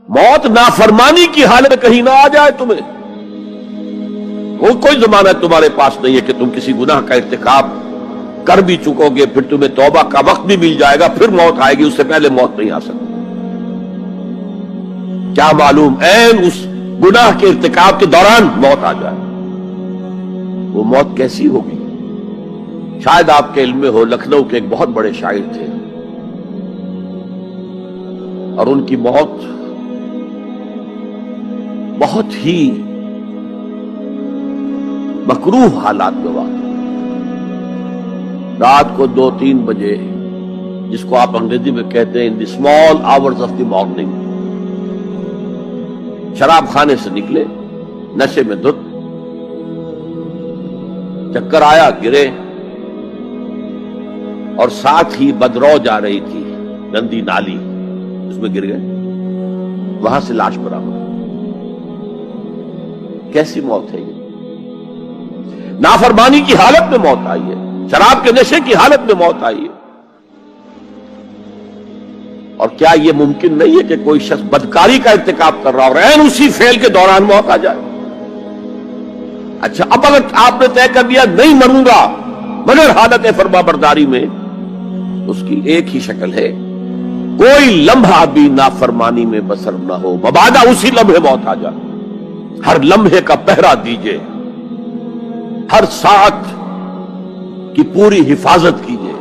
موت نافرمانی کی حالت میں کہیں نہ آ جائے تمہیں، وہ کوئی ضمانت تمہارے پاس نہیں ہے کہ تم کسی گناہ کا ارتکاب کر بھی چکو گے، پھر تمہیں توبہ کا وقت بھی مل جائے گا، پھر موت آئے گی، اس سے پہلے موت نہیں آ سکتی۔ کیا معلوم عین اس گناہ کے ارتکاب کے دوران موت آ جائے، وہ موت کیسی ہوگی؟ شاید آپ کے علم میں ہو، لکھنؤ کے ایک بہت بڑے شاعر تھے اور ان کی موت بہت ہی مکروہ حالات میں واقع، رات کو 2-3 بجے، جس کو آپ انگریزی میں کہتے ہیں in the small hours of the morning, شراب خانے سے نکلے، نشے میں دھت، چکر آیا، گرے، اور ساتھ ہی بدرو جا رہی تھی گندی نالی، اس میں گر گئے، وہاں سے لاش برآمد۔ کیسی موت ہے یہ؟ نافرمانی کی حالت میں موت آئی ہے، شراب کے نشے کی حالت میں موت آئی ہے۔ اور کیا یہ ممکن نہیں ہے کہ کوئی شخص بدکاری کا ارتکاب کر رہا اور عین اسی فعل کے دوران موت آ جائے؟ اچھا، اب اگر آپ نے طے کر دیا نہیں مروں گا مگر حالت فرما برداری میں، اس کی ایک ہی شکل ہے، کوئی لمحہ بھی نافرمانی میں بسر نہ ہو، مبادا اسی لمحے موت آ جائے۔ ہر لمحے کا پہرا دیجئے، ہر ساعت کی پوری حفاظت کیجئے،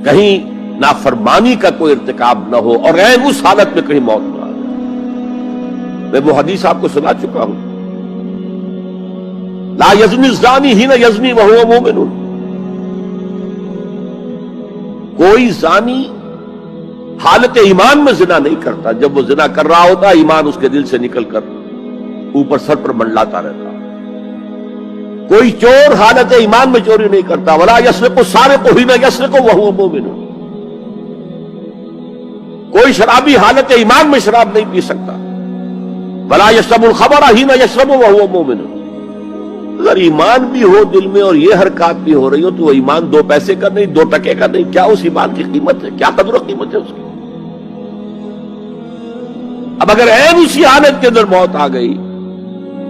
کہیں نافرمانی کا کوئی ارتکاب نہ ہو اور عین اس حالت میں کہیں موت نہ آ جائے۔ میں وہ حدیث آپ کو سنا چکا ہوں، لا یزنی الزانی حین یزنی وہو مومن، کوئی زانی حالت ایمان میں زنا نہیں کرتا، جب وہ زنا کر رہا ہوتا ایمان اس کے دل سے نکل کر اوپر سر پر منڈلاتا رہتا۔ کوئی چور حالت ایمان میں چوری نہیں کرتا، ولا یسرق السارق حین یسرق وہو مومن، کوئی شرابی حالت ایمان میں شراب نہیں پی سکتا، ولا یشرب الخمر حین یشرب وہو مومن۔ اگر ایمان بھی ہو دل میں اور یہ حرکات بھی ہو رہی ہو تو وہ ایمان 2 پیسے کا نہیں، 2 ٹکے کا نہیں، کیا اس ایمان کی قیمت ہے؟ کیا قدر و قیمت ہے اس کی؟ اب اگر عین اسی حالت کے اندر موت آ گئی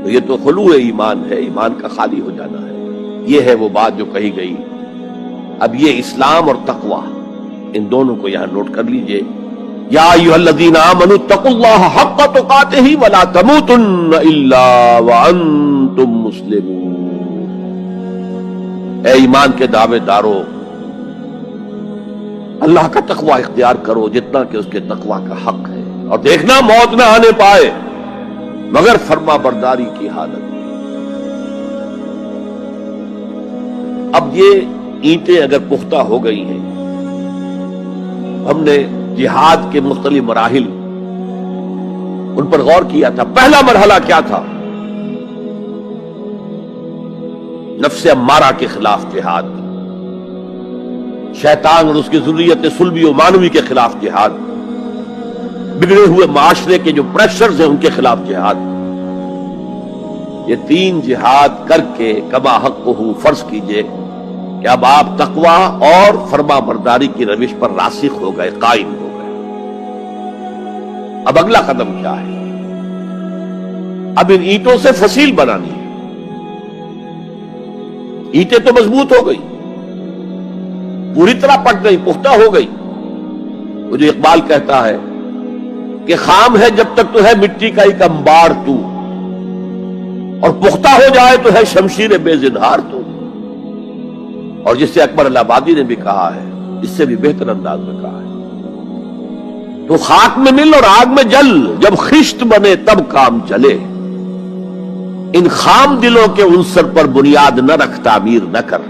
تو یہ تو خلوع ایمان ہے، ایمان کا خالی ہو جانا ہے۔ یہ ہے وہ بات جو کہی گئی۔ اب یہ اسلام اور تقوی، ان دونوں کو یہاں نوٹ کر لیجئے۔ یا ایھا الذین آمنوا اتقوا اللہ حق تقاتہ ولا تموتن الا وانتم مسلمون۔ اے ایمان کے دعوے دارو، اللہ کا تقوی اختیار کرو جتنا کہ اس کے تقوی کا حق ہے، اور دیکھنا موت نہ آنے پائے مگر فرما برداری کی حالت۔ اب یہ اینٹیں اگر پختہ ہو گئی ہیں، ہم نے جہاد کے مختلف مراحل ان پر غور کیا تھا۔ پہلا مرحلہ کیا تھا؟ نفس امارہ کے خلاف جہاد، شیطان اور اس کی ذریت سلبی و مانوی کے خلاف جہاد، بگڑے ہوئے معاشرے کے جو پریشرز ہیں ان کے خلاف جہاد۔ یہ 3 جہاد کر کے کما حقہ فرض کیجئے کہ اب آپ تقوی اور فرما برداری کی روش پر راسخ ہو گئے، قائم ہو گئے۔ اب اگلا قدم کیا ہے؟ اب ان اینٹوں سے فصیل بنانی ہے۔ اینٹیں تو مضبوط ہو گئی، پوری طرح پک گئی، پختہ ہو گئی۔ وہ جو اقبال کہتا ہے کہ خام ہے جب تک تو ہے مٹی کا ایک انبار تو، اور پختہ ہو جائے تو ہے شمشیر بے زنہار تو۔ اور جس سے اکبر الہآبادی نے بھی کہا ہے، اس سے بھی بہتر انداز میں کہا ہے، تو خاک میں مل اور آگ میں جل، جب خشت بنے تب کام چلے، ان خام دلوں کے عنصر پر بنیاد نہ رکھ، تعمیر نہ کر۔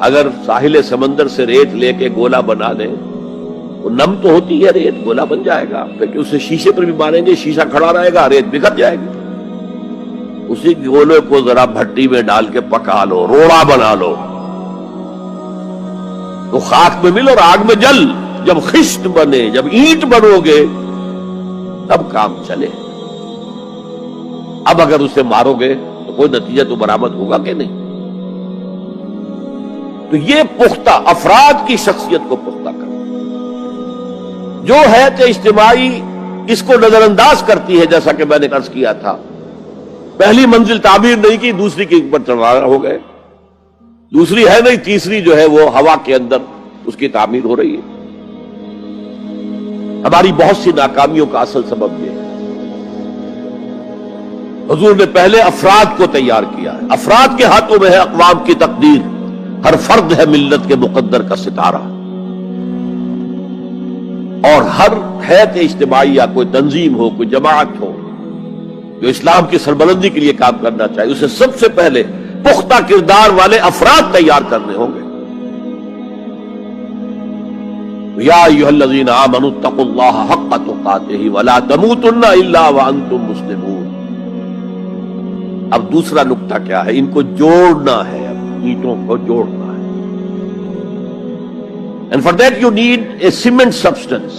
اگر ساحل سمندر سے ریت لے کے گولا بنا لیں، وہ نم تو ہوتی ہے ریت، گولا بن جائے گا، پھر اسے شیشے پر بھی ماریں گے، شیشہ کھڑا رہے گا، ریت بکھر جائے گی۔ اسی گولے کو ذرا بھٹی میں ڈال کے پکا لو، روڑا بنا لو، تو خاک میں مل اور آگ میں جل، جب خشت بنے، جب اینٹ بنو گے تب کام چلے۔ اب اگر اسے مارو گے تو کوئی نتیجہ تو برآمد ہوگا کہ نہیں؟ تو یہ پختہ افراد کی شخصیت کو پختہ کرنا، جو حیات اجتماعی اس کو نظر انداز کرتی ہے، جیسا کہ میں نے عرض کیا تھا، پہلی منزل تعمیر نہیں کی، دوسری کے اوپر چڑھا ہو گئے، دوسری ہے نہیں، تیسری جو ہے وہ ہوا کے اندر اس کی تعمیر ہو رہی ہے۔ ہماری بہت سی ناکامیوں کا اصل سبب یہ ہے۔ حضور نے پہلے افراد کو تیار کیا ہے، افراد کے ہاتھوں میں ہے اقوام کی تقدیر، ہر فرد ہے ملت کے مقدر کا ستارہ، اور ہر حیات اجتماعی یا کوئی تنظیم ہو، کوئی جماعت ہو جو اسلام کی سربلندی کے لیے کام کرنا چاہے، اسے سب سے پہلے پختہ کردار والے افراد تیار کرنے ہوں گے۔ یا ایھا الذین آمنوا اتقوا اللہ حق تقاتہ ولا تموتن الا وانتم مسلمون۔ اب دوسرا نقطہ کیا ہے؟ ان کو جوڑنا ہے، اینٹوں کو جوڑنا ہے۔ And for that you need a cement substance۔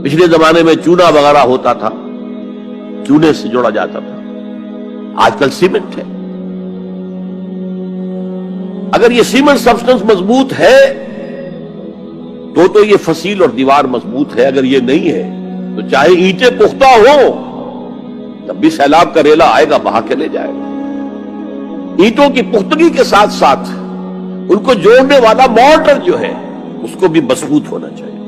پچھلے زمانے میں چونا وغیرہ ہوتا تھا، چونے سے جوڑا جاتا تھا، آج کل سیمنٹ ہے۔ اگر یہ سیمنٹ سبسٹنس مضبوط ہے تو یہ فصیل اور دیوار مضبوط ہے، اگر یہ نہیں ہے تو چاہے اینٹیں پختہ ہو تب بھی سیلاب کا ریلا آئے گا، بہا کے لے جائے گا۔ اینٹوں کی پختگی کے ساتھ ساتھ ان کو جوڑنے والا مورٹر جو ہے اس کو بھی مضبوط ہونا چاہیے۔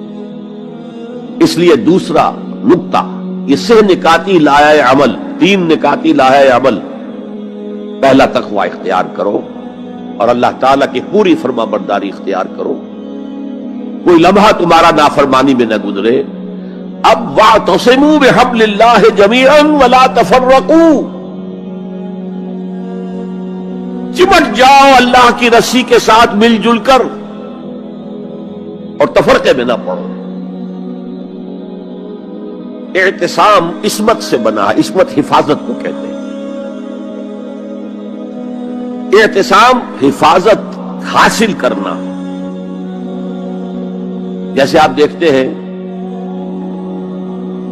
اس لیے دوسرا نقطہ، یہ سہ نکاتی لایہ عمل، 3 نکاتی لایہ عمل۔ پہلا تقوی اختیار کرو اور اللہ تعالیٰ کی پوری فرما برداری اختیار کرو، کوئی لمحہ تمہارا نافرمانی میں نہ گزرے۔ اب واعتصموا بحبل اللہ جمیعا ولا تفرقوا، چمٹ جاؤ اللہ کی رسی کے ساتھ مل جل کر اور تفرقے میں نہ پڑو۔ اعتصام عصمت سے بنا ہے، عصمت حفاظت کو کہتے ہیں۔ اعتصام حفاظت حاصل کرنا، جیسے آپ دیکھتے ہیں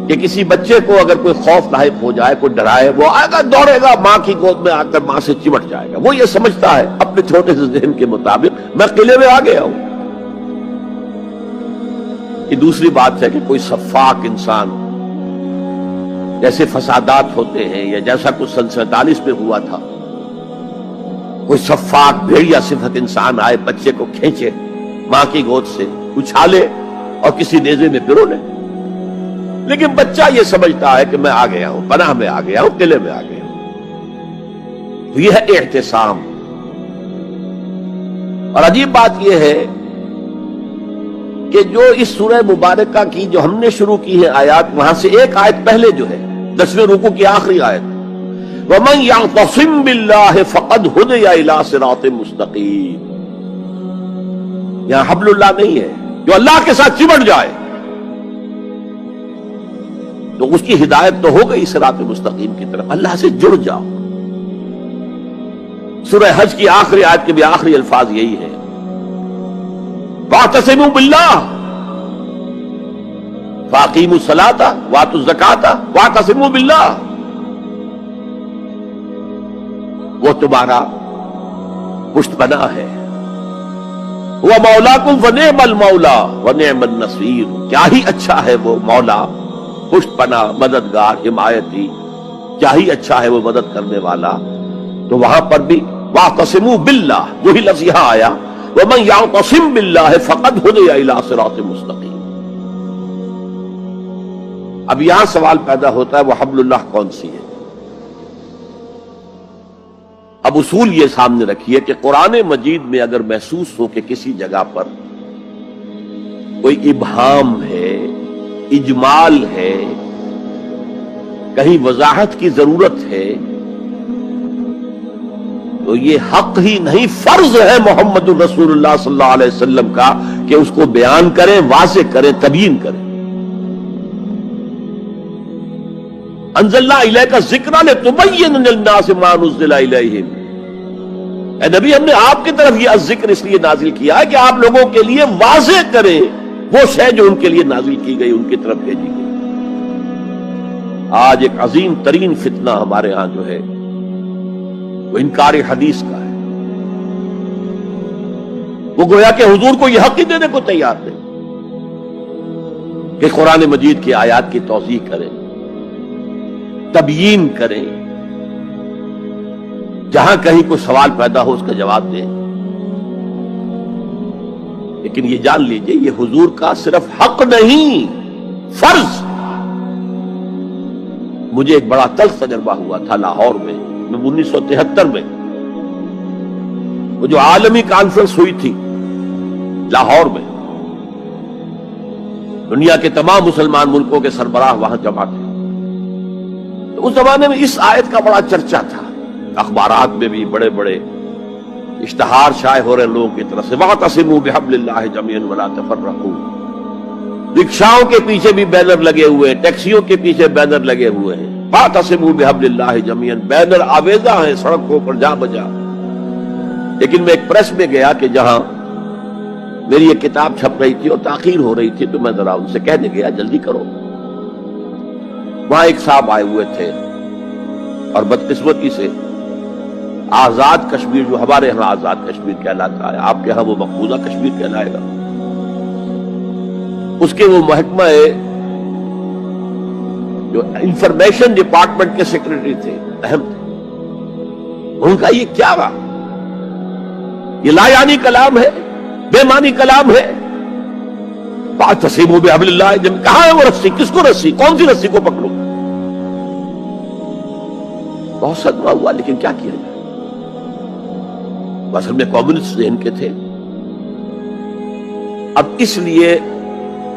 کہ کسی بچے کو اگر کوئی خوف لاحق ہو جائے، کوئی ڈرائے، وہ آئے گا، دوڑے گا ماں کی گود میں آ کر ماں سے چمٹ جائے گا۔ وہ یہ سمجھتا ہے اپنے چھوٹے سے ذہن کے مطابق میں قلعے میں آ گیا ہوں۔ یہ دوسری بات ہے کہ کوئی شفاق انسان، جیسے فسادات ہوتے ہیں یا جیسا کچھ سن 47 میں ہوا تھا، کوئی شفاق بھیڑیا صفت انسان آئے، بچے کو کھینچے ماں کی گود سے، اچھالے اور کسی نیزے میں پرو لے۔ لیکن بچہ یہ سمجھتا ہے کہ میں آ گیا ہوں، پناہ میں آ گیا ہوں، قلعے میں آ گیا ہوں۔ تو یہ ہے اعتصام۔ اور عجیب بات یہ ہے کہ جو اس سورہ مبارکہ کی جو ہم نے شروع کی ہے آیات، وہاں سے ایک آیت پہلے جو ہے 10ویں رکوع کی آخری آیت، وَمَن يَعْتَصِم بِاللَّهِ فَقَدْ هُدِيَ إِلَىٰ صِرَاطٍ مُسْتَقِيمٍ۔ یہاں حبل اللہ نہیں ہے، جو اللہ کے ساتھ چمٹ جائے تو اس کی ہدایت تو ہو گئی صراط مستقیم کی طرف، اللہ سے جڑ جاؤ۔ سورہ حج کی آخری آیت کے بھی آخری الفاظ یہی ہے، وَاعْتَصِمُوا بِاللَّهِ فَأَقِیمُوا الصَّلَاةَ وَآتُوا الزَّکَاةَ وَاعْتَصِمُوا بِاللَّهِ۔ وہ تمہارا پشت بنا ہے، وہ مولاکم وَنِعْمَ الْمَوْلَى وَنِعْمَ النَّصِيرُ، کیا ہی اچھا ہے وہ مولا، پشت بنا، مددگار، حمایتی، کیا ہی اچھا ہے وہ مدد کرنے والا۔ تو وہاں پر بھی وَاعْتَصِمُوا بِاللَّهِ، وہی لفظ یہاں آیا، وَمَن يَعْتَصِم بِاللَّهِ فَقَدْ هُدِيَ إِلَىٰ صِرَاطٍ مُسْتَقِيمٍ۔ اب یہاں سوال پیدا ہوتا ہے وہ حبل اللہ کون سی ہے؟ اب اصول یہ سامنے رکھیے کہ قرآن مجید میں اگر محسوس ہو کہ کسی جگہ پر کوئی ابہام ہے، اجمال ہے، کہیں وضاحت کی ضرورت ہے، تو یہ حق ہی نہیں فرض ہے محمد الرسول اللہ صلی اللہ علیہ وسلم کا کہ اس کو بیان کریں، واضح کریں، تبیین کریں۔ انزلنا الیک الذکر لتبین للناس ما نزل الیہم، اے نبی ہم نے آپ کی طرف یہ ذکر اس لیے نازل کیا ہے کہ آپ لوگوں کے لیے واضح کریں وہ شے جو ان کے لیے نازل کی گئی، ان کی طرف بھیجی گئی۔ آج ایک عظیم ترین فتنہ ہمارے ہاں جو ہے وہ انکار حدیث کا ہے۔ وہ گویا کہ حضور کو یہ حق ہی دینے کو تیار نہیں۔ کہ قرآن مجید کی آیات کی توضیح کریں، تبیین کریں، جہاں کہیں کوئی سوال پیدا ہو اس کا جواب دیں. لیکن یہ جان لیجئے یہ حضور کا صرف حق نہیں، فرض. مجھے ایک بڑا تلخ تجربہ ہوا تھا لاہور میں 1973 میں، وہ جو عالمی کانفرنس ہوئی تھی لاہور میں، دنیا کے تمام مسلمان ملکوں کے سربراہ وہاں جمع تھے. تو اس زمانے میں اس آیت کا بڑا چرچا تھا، اخبارات میں بھی بڑے بڑے اشتہار شائع ہو رہے لوگوں کی طرف سے، وَاعْتَصِمُوا بِحَبْلِ اللَّهِ جَمِيعًا وَلَا تَفَرَّقُوا. رکشاؤں کے پیچھے بھی بینر لگے ہوئے، ٹیکسیوں کے پیچھے بینر لگے ہوئے ہیں، وَاعْتَصِمُوا بِحَبْلِ اللَّهِ جَمِيعًا. بینر آویزاں ہیں سڑکوں پر جا بجا. لیکن میں ایک پریس میں گیا کہ جہاں میری ایک کتاب چھپ رہی تھی اور تاخیر ہو رہی تھی، تو میں ذرا ان سے کہنے گیا جلدی کرو. وہاں ایک صاحب آئے ہوئے تھے اور بدقسمتی سے آزاد کشمیر، جو ہمارے ہاں آزاد کشمیر کہلاتا ہے، آپ کے ہاں وہ مقبوضہ کشمیر کہلائے گا، اس کے وہ محکمہ جو انفارمیشن ڈپارٹمنٹ کے سیکرٹری تھے، اہم تھے. ان کا یہ کیا ہوا؟ یہ لا یعنی کلام ہے، بے معنی کلام ہے. فَاعْتَصِمُوا بِحَبْلِ اللَّهِ جَمِيعًا. کہاں ہے وہ رسی؟ کس کو رسی؟ کون سی رسی کو پکڑوں؟ بہت صدمہ ہوا، لیکن کیا کیا جائے؟ اصل میں کمیونسٹ ذہن کے تھے. اب اس لیے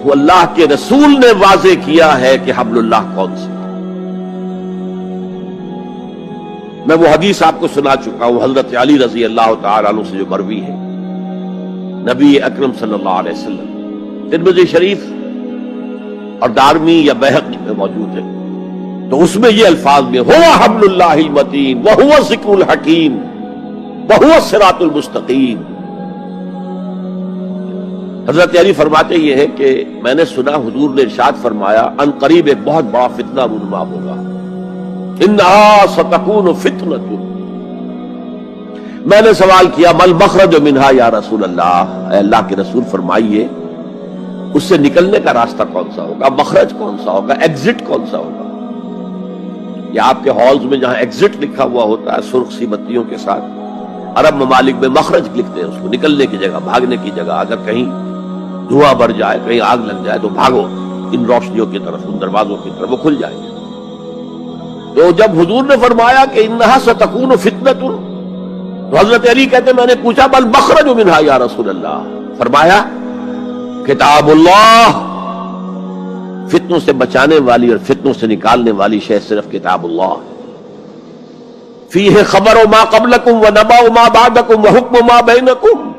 وہ اللہ کے رسول نے واضح کیا ہے کہ حبل اللہ کون سی. میں وہ حدیث آپ کو سنا چکا ہوں، حضرت علی رضی اللہ تعالیٰ عنہ سے جو مروی ہے، نبی اکرم صلی اللہ علیہ وسلم، ترمذی شریف اور دارمی یا بیہقی میں موجود ہے. تو اس میں یہ الفاظ میں هو حبل اللہ المتین وهو الذکر الحکیم وهو الصراط المستقیم. حضرت علی فرماتے یہ ہے کہ میں نے سنا حضور نے ارشاد فرمایا ان قریب ایک بہت بڑا فتنہ رونما ہوگا، انہا ستکون فتنۃ. میں نے سوال کیا مل مخرج منہا یا رسول اللہ، اے اللہ کے رسول فرمائیے اس سے نکلنے کا راستہ کون سا ہوگا، مخرج کون سا ہوگا، ایگزٹ کون سا ہوگا. یا آپ کے ہالز میں جہاں ایگزٹ لکھا ہوا ہوتا ہے سرخ سی بتیوں کے ساتھ، عرب ممالک میں مخرج لکھتے ہیں اس کو، نکلنے کی جگہ، بھاگنے کی جگہ. اگر کہیں دھواں بڑھ جائے، کہیں آگ لگ جائے تو بھاگو ان روشنیوں کی طرف، ان دروازوں کی طرف، وہ کھل جائیں گے. تو جب حضور نے فرمایا کہ انہا ستکون فتنۃ، تو حضرت علی کہتے میں نے پوچھا بل مخرج منہا یا رسول اللہ، فرمایا کتاب اللہ. فتنوں سے بچانے والی اور فتنوں سے نکالنے والی شے صرف کتاب اللہ ہے. فیہ خبر ما قبلکم و نبأ ما بعدکم و حکم ما بینکم.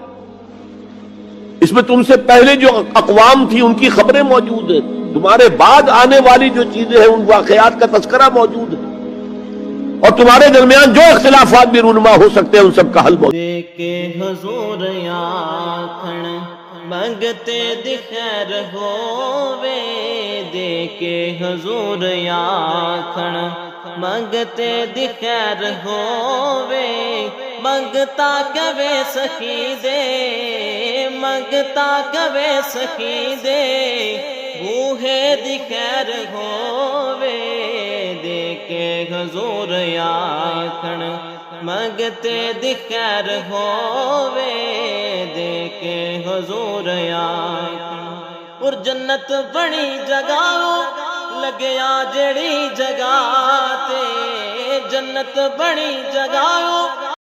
اس میں تم سے پہلے جو اقوام تھی ان کی خبریں موجود ہیں، تمہارے بعد آنے والی جو چیزیں ہیں ان واقعات کا تذکرہ موجود ہے، اور تمہارے درمیان جو اختلافات بھی رونما ہو سکتے ہیں ان سب کا حل موجود ہے. دیکھے حضور آکھن منگتے دی خیر ہووے، دیکھے حضور آکھن منگتے دی خیر ہووے، منگتا کبے سخی دے، منگتا کبے سخی دے، بوہے دی خیر ہووے. دیکھے حضور آکھن منگتے دی خیر ہووے، دیکھے حضور آکھن. اور جنت بنی جگہ لگیا جڑی جگہ تے، جنت بنی جگہ